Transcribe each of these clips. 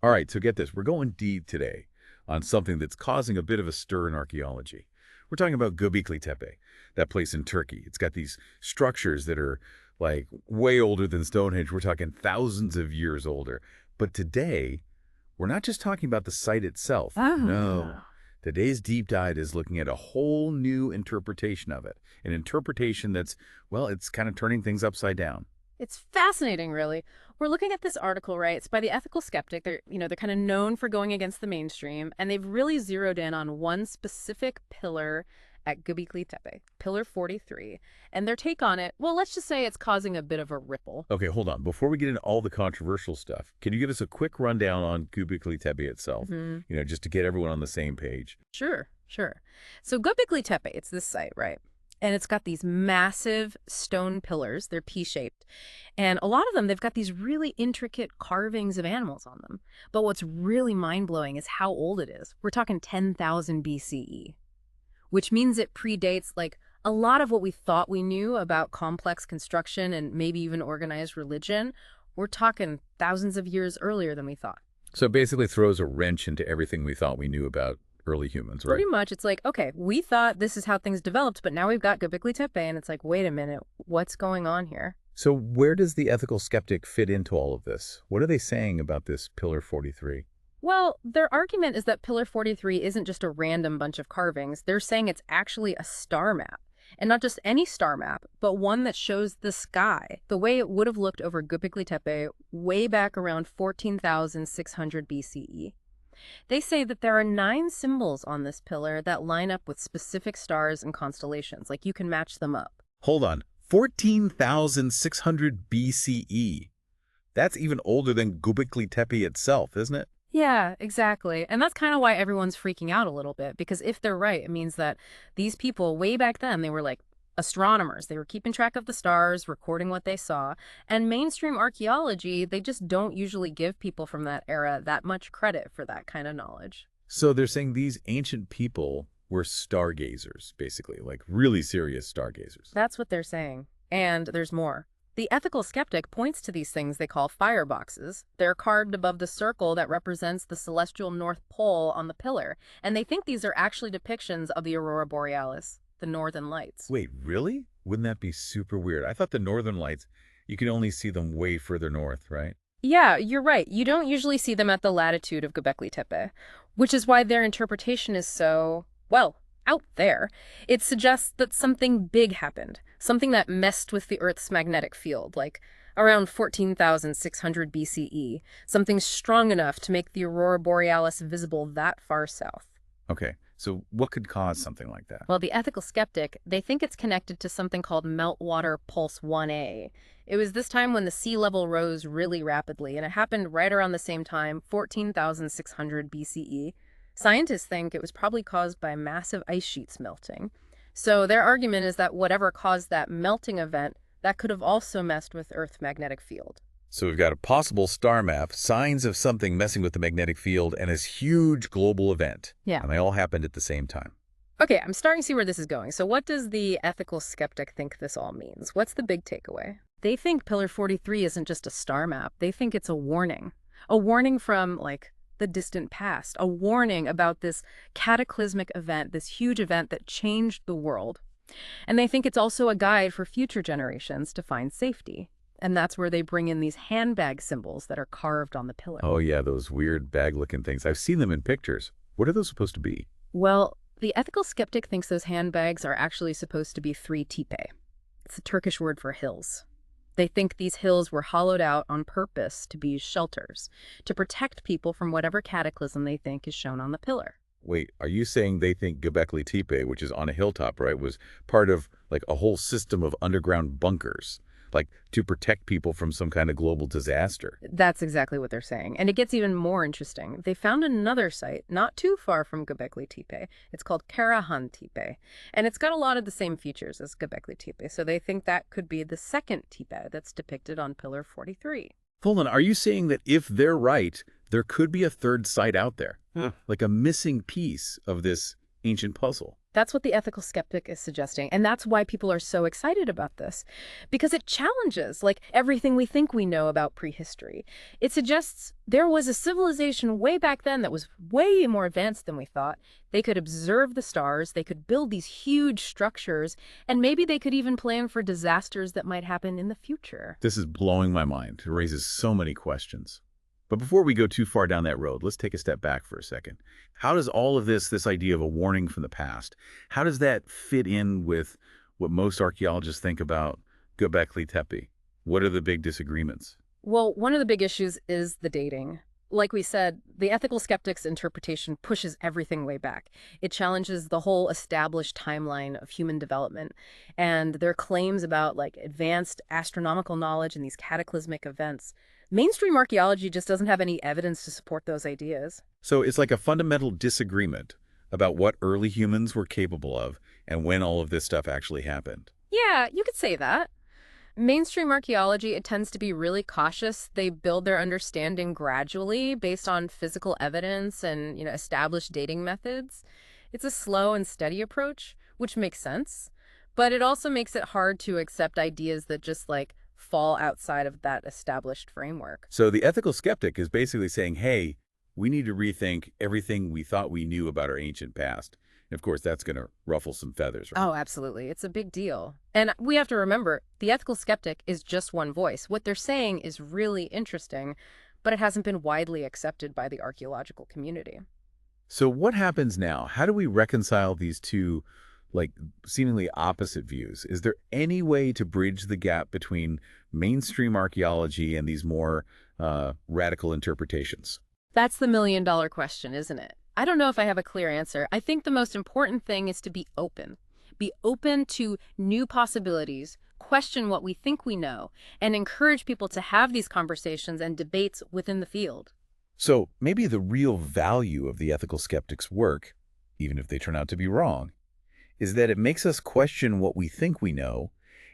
All right, so get this. We're going deep today on something that's causing a bit of a stir in archaeology. We're talking about Göbekli Tepe, that place in Turkey. It's got these structures that are like way older than Stonehenge. We're talking thousands of years older. But today, we're not just talking about the site itself. No. Oh. Today's deep dive is looking at a whole new interpretation of it. An interpretation that's, well, it's kind of turning things upside down. It's fascinating, really. We're looking at this article, right? It's by the ethical skeptic. They're kind of known for going against the mainstream, and they've really zeroed in on one specific pillar at Göbekli Tepe, Pillar 43. And their take on it, well, let's just say it's causing a bit of a ripple. Okay, hold on. Before we get into all the controversial stuff, can you give us a quick rundown on Göbekli Tepe itself? Just to get everyone on the same page. Sure, sure. So Göbekli Tepe, it's this site, right? And it's got these massive stone pillars. They're P-shaped. And a lot of them, they've got these really intricate carvings of animals on them. But what's really mind-blowing is how old it is. We're talking 10,000 BCE, which means it predates, like, a lot of what we thought we knew about complex construction and maybe even organized religion. We're talking thousands of years earlier than we thought. So it basically throws a wrench into everything we thought we knew about early humans, right? Pretty much. It's like, okay, we thought this is how things developed, but now we've got Göbekli Tepe, and it's like, wait a minute, what's going on here? So where does the ethical skeptic fit into all of this? What are they saying about this Pillar 43? Well, their argument is that Pillar 43 isn't just a random bunch of carvings. They're saying it's actually a star map. And not just any star map, but one that shows the sky, the way it would have looked over Göbekli Tepe way back around 14,600 BCE. They say that there are 9 symbols on this pillar that line up with specific stars and constellations. Like, you can match them up. Hold on. 14,600 BCE. That's even older than Göbekli Tepe itself, isn't it? Yeah, exactly. And that's kind of why everyone's freaking out a little bit, because if they're right, it means that these people way back then, they were like astronomers. They were keeping track of the stars, recording what they saw. And mainstream archaeology, they just don't usually give people from that era that much credit for that kind of knowledge. So they're saying these ancient people were stargazers, basically, like really serious stargazers. That's what they're saying. And there's more. The ethical skeptic points to these things they call fireboxes. They're carved above the circle that represents the celestial North Pole on the pillar, and they think these are actually depictions of the aurora borealis, the northern lights. Wait, really? Wouldn't that be super weird? I thought the northern lights, you can only see them way further north, right? Yeah, you're right. You don't usually see them at the latitude of Göbekli Tepe, which is why their interpretation is so, well, out there. It suggests that something big happened, something that messed with the Earth's magnetic field, like around 14,600 BCE, something strong enough to make the aurora borealis visible that far south. Okay, so what could cause something like that? Well, the ethical skeptic, they think it's connected to something called meltwater pulse 1A. It was this time when the sea level rose really rapidly, and it happened right around the same time, 14,600 BCE. Scientists think it was probably caused by massive ice sheets melting. So their argument is that whatever caused that melting event, that could have also messed with Earth's magnetic field. So we've got a possible star map, signs of something messing with the magnetic field, and this huge global event. Yeah. And they all happened at the same time. Okay, I'm starting to see where this is going. So what does the ethical skeptic think this all means? What's the big takeaway? They think Pillar 43 isn't just a star map. They think it's a warning. A warning from, like, the distant past. A warning about this cataclysmic event, this huge event that changed the world. And they think it's also a guide for future generations to find safety. And that's where they bring in these handbag symbols that are carved on the pillar. Oh yeah, those weird bag-looking things. I've seen them in pictures. What are those supposed to be? Well, the ethical skeptic thinks those handbags are actually supposed to be 3 tepe. It's a Turkish word for hills. They think these hills were hollowed out on purpose to be shelters, to protect people from whatever cataclysm they think is shown on the pillar. Wait, are you saying they think Göbekli Tepe, which is on a hilltop, right, was part of like a whole system of underground bunkers, like to protect people from some kind of global disaster? That's exactly what they're saying. And it gets even more interesting. They found another site not too far from Göbekli Tepe. It's called Karahan Tepe. And it's got a lot of the same features as Göbekli Tepe. So they think that could be the second Tepe that's depicted on Pillar 43. Hold on, are you saying that if they're right, there could be a third site out there? Like a missing piece of this ancient puzzle? That's what the ethical skeptic is suggesting. And that's why people are so excited about this. Because it challenges, like, everything we think we know about prehistory. It suggests there was a civilization way back then that was way more advanced than we thought. They could observe the stars, they could build these huge structures, and maybe they could even plan for disasters that might happen in the future. This is blowing my mind. It raises so many questions. But before we go too far down that road, let's take a step back for a second. How does all of this idea of a warning from the past, how does that fit in with what most archaeologists think about Göbekli Tepe? What are the big disagreements? Well, one of the big issues is the dating. Like we said, the ethical skeptic's interpretation pushes everything way back. It challenges the whole established timeline of human development and their claims about like advanced astronomical knowledge and these cataclysmic events. Mainstream archaeology just doesn't have any evidence to support those ideas. So it's like a fundamental disagreement about what early humans were capable of and when all of this stuff actually happened. Yeah, you could say that. Mainstream archaeology, it tends to be really cautious. They build their understanding gradually based on physical evidence and, established dating methods. It's a slow and steady approach, which makes sense. But it also makes it hard to accept ideas that just like fall outside of that established framework. So the ethical skeptic is basically saying, hey, we need to rethink everything we thought we knew about our ancient past. And of course, that's going to ruffle some feathers, right? Oh, absolutely. It's a big deal. And we have to remember, the ethical skeptic is just one voice. What they're saying is really interesting, but it hasn't been widely accepted by the archaeological community. So what happens now? How do we reconcile these two, like, seemingly opposite views? Is there any way to bridge the gap between mainstream archaeology and these more radical interpretations? That's the million-dollar question, isn't it? I don't know if I have a clear answer. I think the most important thing is to be open. Be open to new possibilities, question what we think we know, and encourage people to have these conversations and debates within the field. So maybe the real value of the ethical skeptic's work, even if they turn out to be wrong, is that it makes us question what we think we know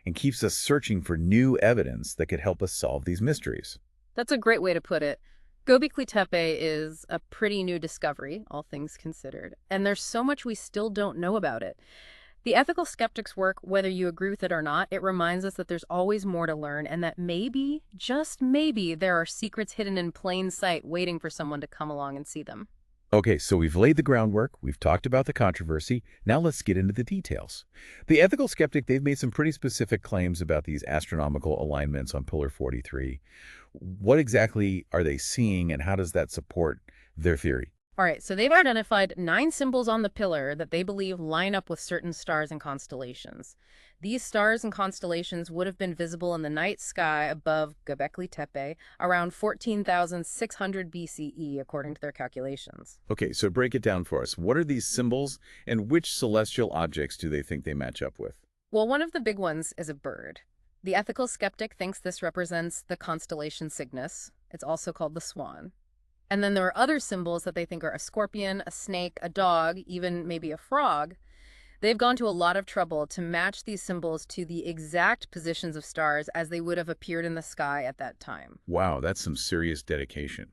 and keeps us searching for new evidence that could help us solve these mysteries. That's a great way to put it. Göbekli Tepe is a pretty new discovery, all things considered, and there's so much we still don't know about it. The ethical skeptic's work, whether you agree with it or not, it reminds us that there's always more to learn and that maybe, just maybe, there are secrets hidden in plain sight waiting for someone to come along and see them. Okay, so we've laid the groundwork, we've talked about the controversy, now let's get into the details. The ethical skeptic, they've made some pretty specific claims about these astronomical alignments on Pillar 43. What exactly are they seeing and how does that support their theory? All right, so they've identified 9 symbols on the pillar that they believe line up with certain stars and constellations. These stars and constellations would have been visible in the night sky above Göbekli Tepe around 14,600 BCE, according to their calculations. Okay, so break it down for us. What are these symbols and which celestial objects do they think they match up with? Well, one of the big ones is a bird. The ethical skeptic thinks this represents the constellation Cygnus. It's also called the swan. And then there are other symbols that they think are a scorpion, a snake, a dog, even maybe a frog. They've gone to a lot of trouble to match these symbols to the exact positions of stars as they would have appeared in the sky at that time. Wow, that's some serious dedication.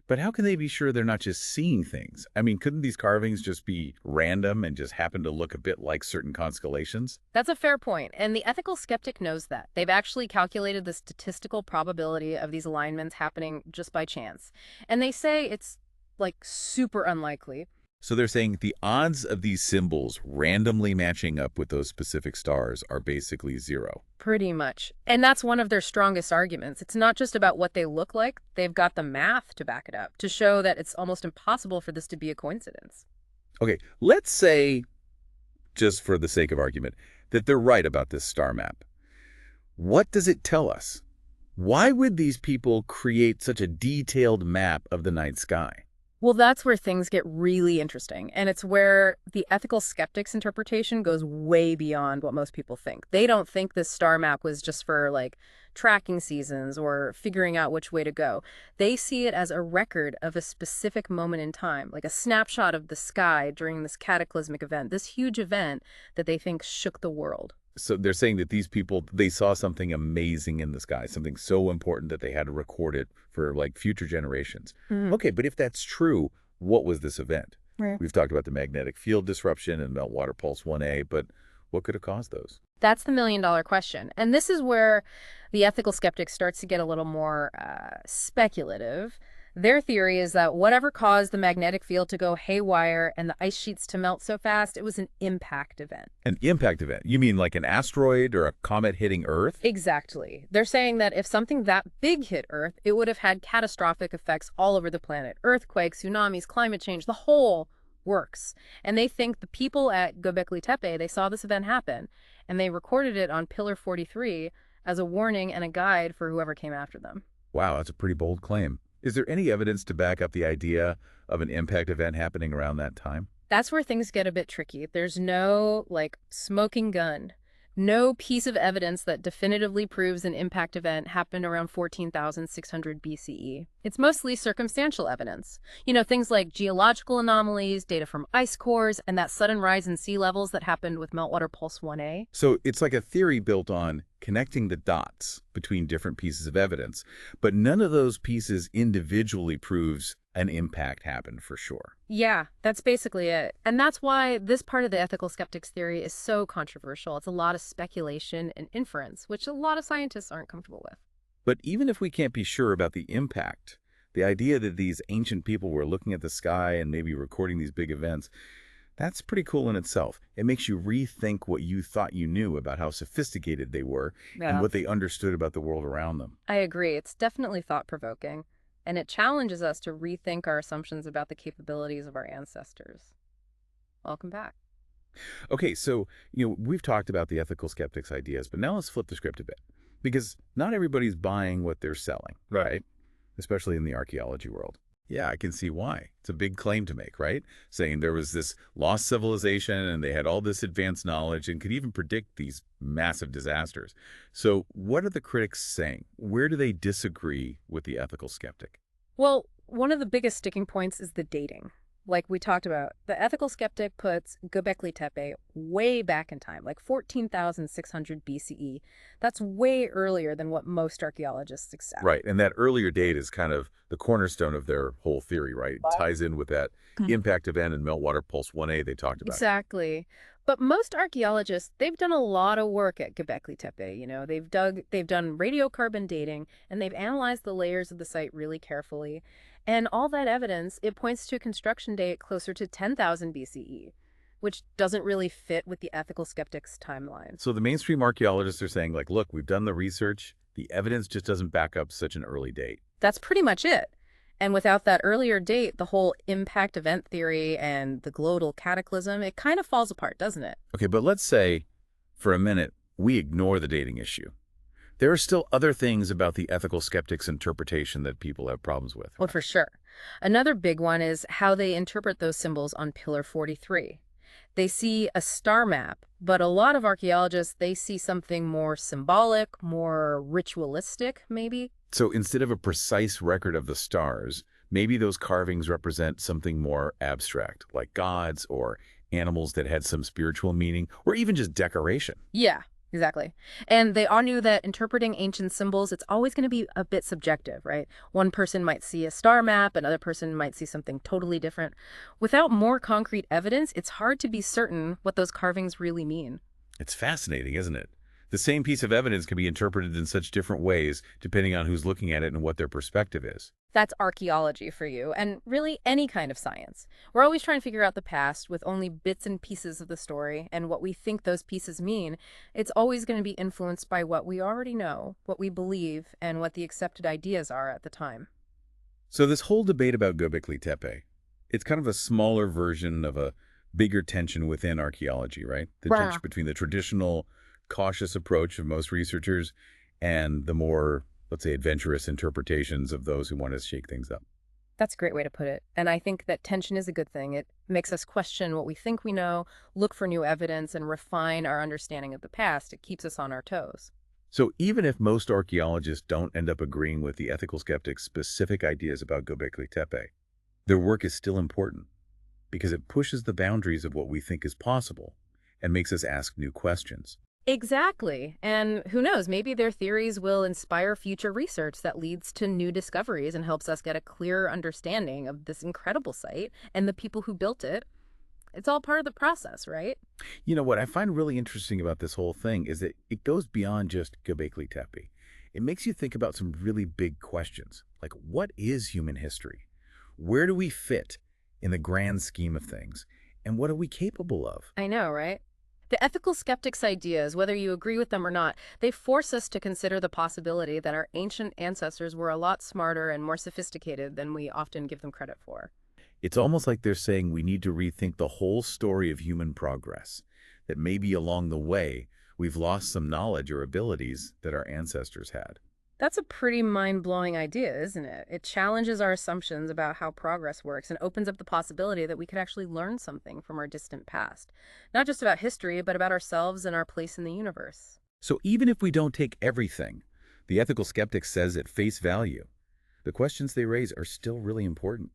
But how can they be sure they're not just seeing things? I mean, couldn't these carvings just be random and just happen to look a bit like certain constellations? That's a fair point, and the ethical skeptic knows that. They've actually calculated the statistical probability of these alignments happening just by chance. And they say it's, like, super unlikely. So they're saying the odds of these symbols randomly matching up with those specific stars are basically zero. Pretty much. And that's one of their strongest arguments. It's not just about what they look like. They've got the math to back it up, to show that it's almost impossible for this to be a coincidence. Okay, let's say, just for the sake of argument, that they're right about this star map. What does it tell us? Why would these people create such a detailed map of the night sky? Well, that's where things get really interesting, and it's where the ethical skeptic's interpretation goes way beyond what most people think. They don't think this star map was just for, like, tracking seasons or figuring out which way to go. They see it as a record of a specific moment in time, like a snapshot of the sky during this cataclysmic event, this huge event that they think shook the world. So they're saying that these people, they saw something amazing in the sky, something so important that they had to record it for like future generations. Mhm. Okay, but if that's true, what was this event? Right. We've talked about the magnetic field disruption and meltwater pulse 1A, but what could have caused those? That's the million-dollar question. And this is where the ethical skeptic starts to get a little more speculative. Their theory is that whatever caused the magnetic field to go haywire and the ice sheets to melt so fast, it was an impact event. An impact event? You mean like an asteroid or a comet hitting Earth? Exactly. They're saying that if something that big hit Earth, it would have had catastrophic effects all over the planet. Earthquakes, tsunamis, climate change, the whole works. And they think the people at Göbekli Tepe, they saw this event happen, and they recorded it on Pillar 43 as a warning and a guide for whoever came after them. Wow, that's a pretty bold claim. Is there any evidence to back up the idea of an impact event happening around that time? That's where things get a bit tricky. There's no, like, smoking gun. No piece of evidence that definitively proves an impact event happened around 14,600 BCE. It's mostly circumstantial evidence. Things like geological anomalies, data from ice cores, and that sudden rise in sea levels that happened with meltwater pulse 1A. So it's like a theory built on connecting the dots between different pieces of evidence, but none of those pieces individually proves an impact happened for sure. Yeah, that's basically it. And that's why this part of the ethical skeptics theory is so controversial. It's a lot of speculation and inference, which a lot of scientists aren't comfortable with. But even if we can't be sure about the impact, the idea that these ancient people were looking at the sky and maybe recording these big events, that's pretty cool in itself. It makes you rethink what you thought you knew about how sophisticated they were and Yeah. what they understood about the world around them. I agree. It's definitely thought-provoking, and it challenges us to rethink our assumptions about the capabilities of our ancestors. Welcome back. Okay, so, we've talked about the ethical skeptics' ideas, but now let's flip the script a bit. Because not everybody's buying what they're selling, right? Especially in the archaeology world. Yeah, I can see why. It's a big claim to make, right? Saying there was this lost civilization and they had all this advanced knowledge and could even predict these massive disasters. So what are the critics saying? Where do they disagree with the ethical skeptic? Well, one of the biggest sticking points is the dating. Like we talked about, the ethical skeptic puts Göbekli Tepe way back in time, like 14,600 BCE. That's way earlier than what most archaeologists accept. Right, and that earlier date is kind of the cornerstone of their whole theory, right? It ties in with that impact event and meltwater pulse 1A they talked about. Exactly. But most archaeologists, they've done a lot of work at Göbekli Tepe. They've done radiocarbon dating, and they've analyzed the layers of the site really carefully. And all that evidence, it points to a construction date closer to 10,000 BCE, which doesn't really fit with the ethical skeptics' timeline. So the mainstream archaeologists are saying, like, look, we've done the research. The evidence just doesn't back up such an early date. That's pretty much it. And without that earlier date, the whole impact event theory and the global cataclysm, it kind of falls apart, doesn't it? Okay, but let's say, for a minute, we ignore the dating issue. There are still other things about the ethical skeptics' interpretation that people have problems with. Well, for sure. Another big one is how they interpret those symbols on Pillar 43. They see a star map, but a lot of archaeologists, they see something more symbolic, more ritualistic, maybe. So instead of a precise record of the stars, maybe those carvings represent something more abstract, like gods or animals that had some spiritual meaning, or even just decoration. Yeah, exactly. And they all knew that interpreting ancient symbols, it's always going to be a bit subjective, right? One person might see a star map, another person might see something totally different. Without more concrete evidence, it's hard to be certain what those carvings really mean. It's fascinating, isn't it? The same piece of evidence can be interpreted in such different ways depending on who's looking at it and what their perspective is. That's archaeology for you, and really any kind of science. We're always trying to figure out the past with only bits and pieces of the story, and what we think those pieces mean. It's always going to be influenced by what we already know, what we believe, and what the accepted ideas are at the time. So this whole debate about Göbekli Tepe, it's kind of a smaller version of a bigger tension within archaeology, right? The Wow. tension between the traditional, cautious approach of most researchers and the more, let's say, adventurous interpretations of those who want to shake things up. That's a great way to put it. And I think that tension is a good thing. It makes us question what we think we know, look for new evidence, and refine our understanding of the past. It keeps us on our toes. So even if most archaeologists don't end up agreeing with the ethical skeptics' specific ideas about Göbekli Tepe, their work is still important because it pushes the boundaries of what we think is possible and makes us ask new questions. Exactly. And who knows, maybe their theories will inspire future research that leads to new discoveries and helps us get a clearer understanding of this incredible site and the people who built it. It's all part of the process, right? You know, what I find really interesting about this whole thing is that it goes beyond just Göbekli Tepe. It makes you think about some really big questions, like what is human history? Where do we fit in the grand scheme of things? And what are we capable of? I know, right? The ethical skeptics' ideas, whether you agree with them or not, they force us to consider the possibility that our ancient ancestors were a lot smarter and more sophisticated than we often give them credit for. It's almost like they're saying we need to rethink the whole story of human progress, that maybe along the way we've lost some knowledge or abilities that our ancestors had. That's a pretty mind-blowing idea, isn't it? It challenges our assumptions about how progress works and opens up the possibility that we could actually learn something from our distant past. Not just about history, but about ourselves and our place in the universe. So even if we don't take everything, the ethical skeptic says at face value, the questions they raise are still really important.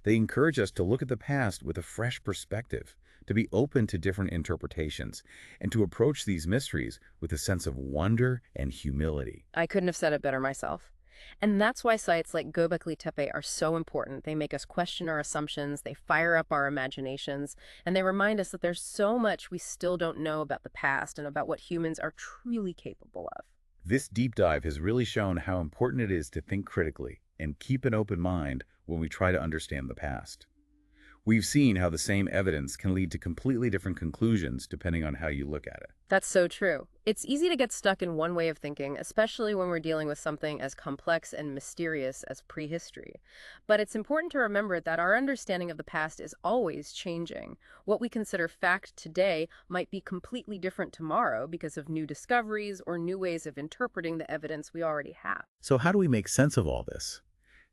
They encourage us to look at the past with a fresh perspective, to be open to different interpretations, and to approach these mysteries with a sense of wonder and humility. I couldn't have said it better myself. And that's why sites like Göbekli Tepe are so important. They make us question our assumptions, they fire up our imaginations, and they remind us that there's so much we still don't know about the past and about what humans are truly capable of. This deep dive has really shown how important it is to think critically and keep an open mind when we try to understand the past. We've seen how the same evidence can lead to completely different conclusions depending on how you look at it. That's so true. It's easy to get stuck in one way of thinking, especially when we're dealing with something as complex and mysterious as prehistory. But it's important to remember that our understanding of the past is always changing. What we consider fact today might be completely different tomorrow because of new discoveries or new ways of interpreting the evidence we already have. So how do we make sense of all this?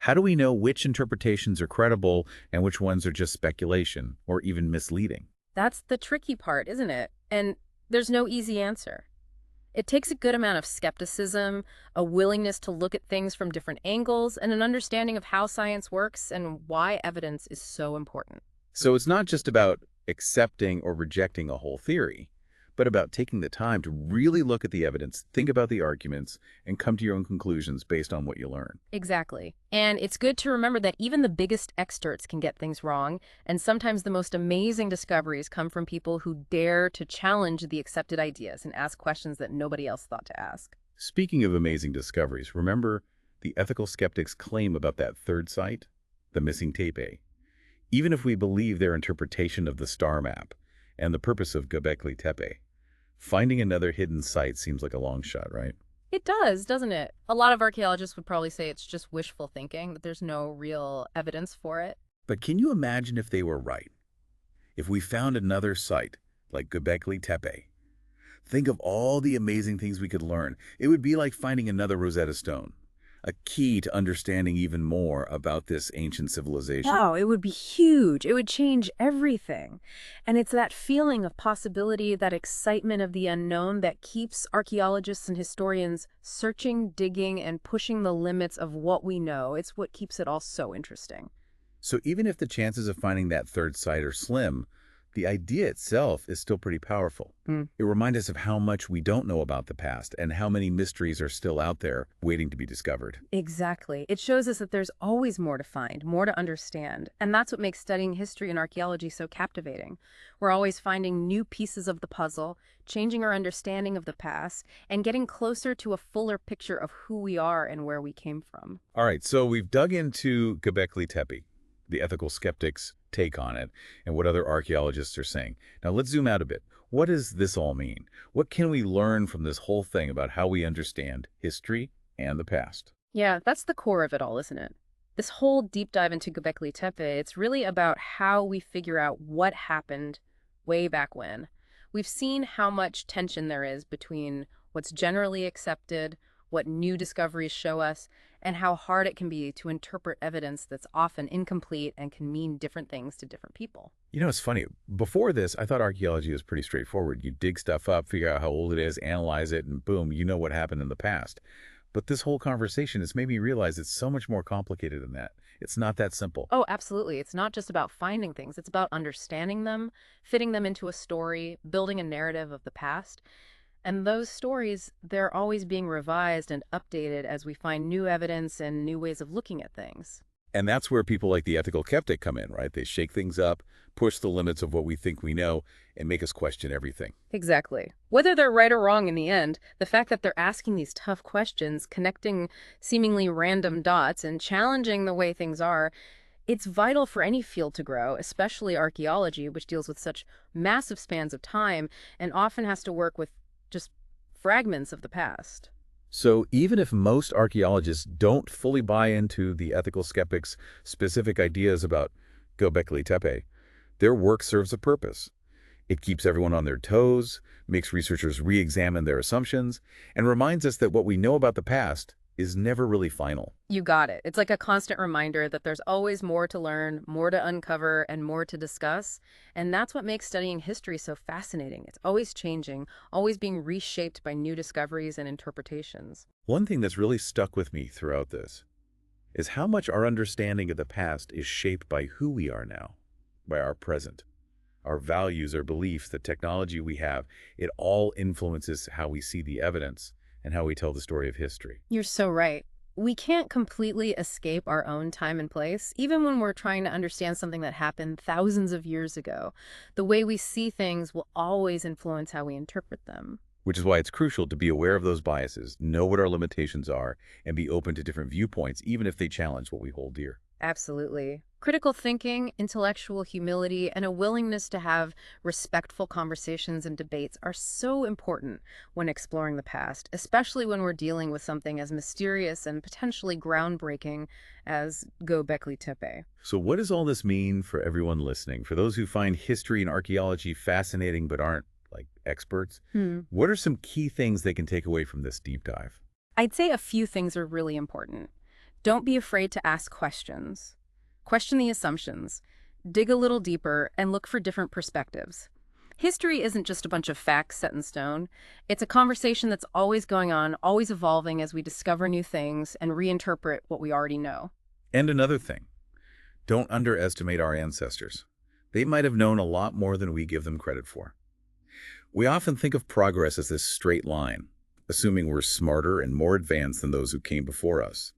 How do we know which interpretations are credible and which ones are just speculation or even misleading? That's the tricky part, isn't it? And there's no easy answer. It takes a good amount of skepticism, a willingness to look at things from different angles, and an understanding of how science works and why evidence is so important. So it's not just about accepting or rejecting a whole theory, but about taking the time to really look at the evidence, think about the arguments, and come to your own conclusions based on what you learn. Exactly. And it's good to remember that even the biggest experts can get things wrong, and sometimes the most amazing discoveries come from people who dare to challenge the accepted ideas and ask questions that nobody else thought to ask. Speaking of amazing discoveries, remember the ethical skeptics' claim about that third site, the missing Tepe. Even if we believe their interpretation of the star map and the purpose of Göbekli Tepe, finding another hidden site seems like a long shot, right? It does, doesn't it? A lot of archaeologists would probably say it's just wishful thinking, that there's no real evidence for it. But can you imagine if they were right? If we found another site, like Göbekli Tepe, think of all the amazing things we could learn. It would be like finding another Rosetta Stone, a key to understanding even more about this ancient civilization. Oh, it would be huge. It would change everything. And it's that feeling of possibility, that excitement of the unknown that keeps archaeologists and historians searching, digging, and pushing the limits of what we know. It's what keeps it all so interesting. So even if the chances of finding that third site are slim, the idea itself is still pretty powerful. It reminds us of how much we don't know about the past and how many mysteries are still out there waiting to be discovered. Exactly. It shows us that there's always more to find, more to understand. And that's what makes studying history and archaeology so captivating. We're always finding new pieces of the puzzle, changing our understanding of the past, and getting closer to a fuller picture of who we are and where we came from. All right, so we've dug into Göbekli Tepe, the ethical skeptics' take on it, and what other archaeologists are saying. Now let's zoom out a bit. What does this all mean? What can we learn from this whole thing about how we understand history and the past? Yeah, that's the core of it all, isn't it? This whole deep dive into Göbekli Tepe, it's really about how we figure out what happened way back when. We've seen how much tension there is between what's generally accepted, what new discoveries show us, and how hard it can be to interpret evidence that's often incomplete and can mean different things to different people. You know, it's funny. Before this, I thought archaeology was pretty straightforward. You dig stuff up, figure out how old it is, analyze it, and boom, you know what happened in the past. But this whole conversation has made me realize it's so much more complicated than that. It's not that simple. Oh, absolutely. It's not just about finding things. It's about understanding them, fitting them into a story, building a narrative of the past. And those stories, they're always being revised and updated as we find new evidence and new ways of looking at things. And that's where people like the ethical skeptic come in, right? They shake things up, push the limits of what we think we know, and make us question everything. Exactly. Whether they're right or wrong in the end, the fact that they're asking these tough questions, connecting seemingly random dots, and challenging the way things are, it's vital for any field to grow, especially archaeology, which deals with such massive spans of time and often has to work with just fragments of the past. So even if most archaeologists don't fully buy into the ethical skeptic's specific ideas about Göbekli Tepe, their work serves a purpose. It keeps everyone on their toes, makes researchers re-examine their assumptions, and reminds us that what we know about the past is never really final. You got it. It's like a constant reminder that there's always more to learn, more to uncover, and more to discuss. And that's what makes studying history so fascinating. It's always changing, always being reshaped by new discoveries and interpretations. One thing that's really stuck with me throughout this is how much our understanding of the past is shaped by who we are now, by our present. Our values, our beliefs, the technology we have, it all influences how we see the evidence and how we tell the story of history. You're so right. We can't completely escape our own time and place, even when we're trying to understand something that happened thousands of years ago. The way we see things will always influence how we interpret them. Which is why it's crucial to be aware of those biases, know what our limitations are, and be open to different viewpoints, even if they challenge what we hold dear. Absolutely. Critical thinking, intellectual humility, and a willingness to have respectful conversations and debates are so important when exploring the past, especially when we're dealing with something as mysterious and potentially groundbreaking as Göbekli Tepe. So what does all this mean for everyone listening? For those who find history and archaeology fascinating but aren't, like, experts, what are some key things they can take away from this deep dive? I'd say a few things are really important. Don't be afraid to ask questions. Question the assumptions. Dig a little deeper and look for different perspectives. History isn't just a bunch of facts set in stone. It's a conversation that's always going on, always evolving as we discover new things and reinterpret what we already know. And another thing, don't underestimate our ancestors. They might have known a lot more than we give them credit for. We often think of progress as this straight line, assuming we're smarter and more advanced than those who came before us.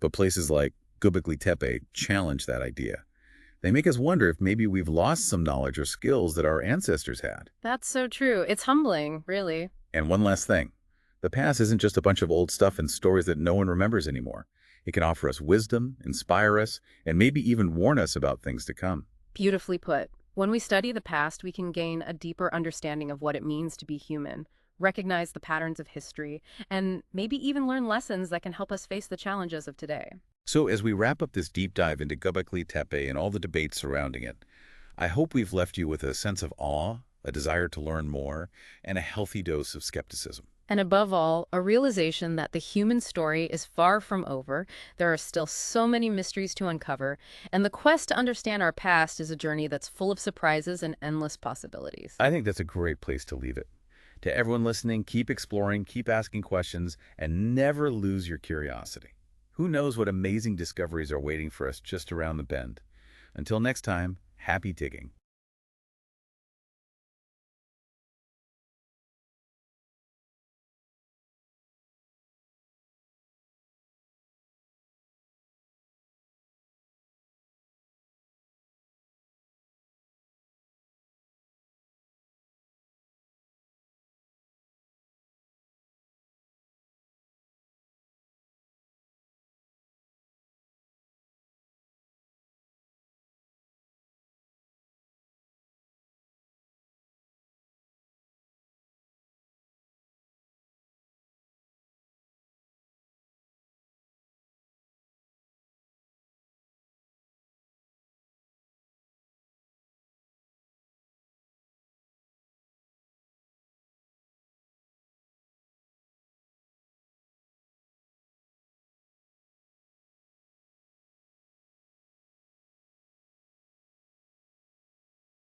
But places like Göbekli Tepe challenge that idea. They make us wonder if maybe we've lost some knowledge or skills that our ancestors had. That's so true. It's humbling, really. And one last thing, the past isn't just a bunch of old stuff and stories that no one remembers anymore. It can offer us wisdom, inspire us, and maybe even warn us about things to come. Beautifully put. When we study the past, we can gain a deeper understanding of what it means to be human, recognize the patterns of history, and maybe even learn lessons that can help us face the challenges of today. So as we wrap up this deep dive into Göbekli Tepe and all the debates surrounding it, I hope we've left you with a sense of awe, a desire to learn more, and a healthy dose of skepticism. And above all, a realization that the human story is far from over. There are still so many mysteries to uncover, and the quest to understand our past is a journey that's full of surprises and endless possibilities. I think that's a great place to leave it. To everyone listening, keep exploring, keep asking questions, and never lose your curiosity. Who knows what amazing discoveries are waiting for us just around the bend? Until next time, happy digging.